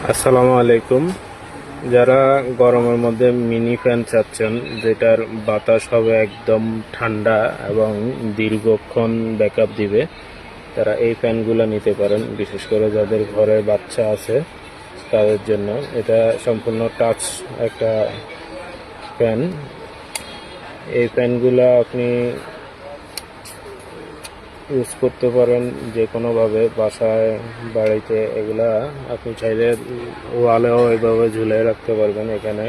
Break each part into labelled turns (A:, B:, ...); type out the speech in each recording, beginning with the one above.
A: আসসালামু আলাইকুম। যারা গরমের মধ্যে মিনি ফ্যান চাচ্ছেন যেটার বাতাস হবে একদম ঠান্ডা এবং দীর্ঘক্ষণ ব্যাকআপ দিবে, তারা এই ফ্যানগুলো নিতে পারেন। বিশেষ করে যাদের ঘরে বাচ্চা আছে তাদের জন্য এটা সম্পূর্ণ টাচ একটা ফ্যান। এই ফ্যানগুলো আপনি ইউজ করতে পারেন যে কোনোভাবে, বাসায় বাড়িতে। এগুলা আপনি চাইলে ওয়ালেও এভাবে ঝুলিয়ে রাখতে পারবেন, এখানে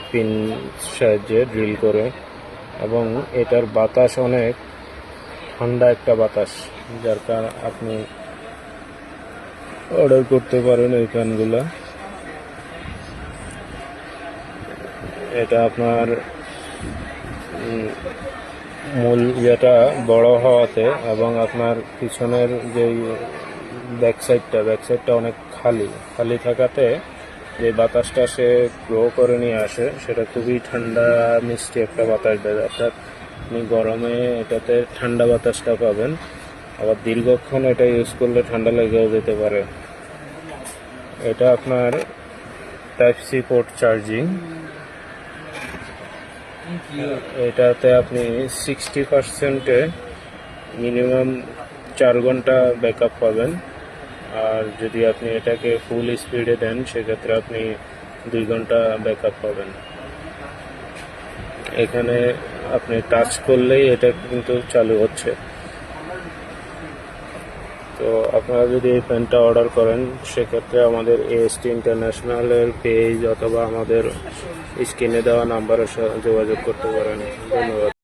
A: পিন সাহায্যে ড্রিল করে। এবং এটার বাতাস অনেক ঠান্ডা একটা বাতাস, যার কারণে আপনি অর্ডার করতে পারেন এই ফ্যানগুলা। এটা আপনার মূল ইয়েটা বড় হওয়াতে এবং আপনার পিছনের যে ব্যাক সাইডটা অনেক খালি থাকাতে যে বাতাসটা সে গ্রো করে নিয়ে আসে সেটা খুবই ঠান্ডা মিষ্টি একটা বাতাস দেয়। অর্থাৎ আপনি গরমে এটাতে ঠান্ডা বাতাসটা পাবেন, আবার দীর্ঘক্ষণ এটা ইউজ করলে ঠান্ডা লেগেও যেতে পারে। এটা আপনার টাইপ সি পোর্ট চার্জিং। এটাতে আপনি 60%-এ মিনিমাম 4 ঘন্টা ব্যাকআপ পাবেন। আর যদি আপনি এটাকে ফুল স্পিডে দেন সেক্ষেত্রে আপনি 2 ঘন্টা ব্যাকআপ পাবেন। এখানে আপনি টাচ করলেই এটা কিন্তু চালু হচ্ছে। তো আপনারা যদি এই ফ্যানটা অর্ডার করেন সেক্ষেত্রে আমাদের এএসটি ইন্টারন্যাশনালের পেজ অথবা আমাদের স্ক্রিনে দেওয়া নাম্বারের সাথে যোগাযোগ করতে পারেন। ধন্যবাদ।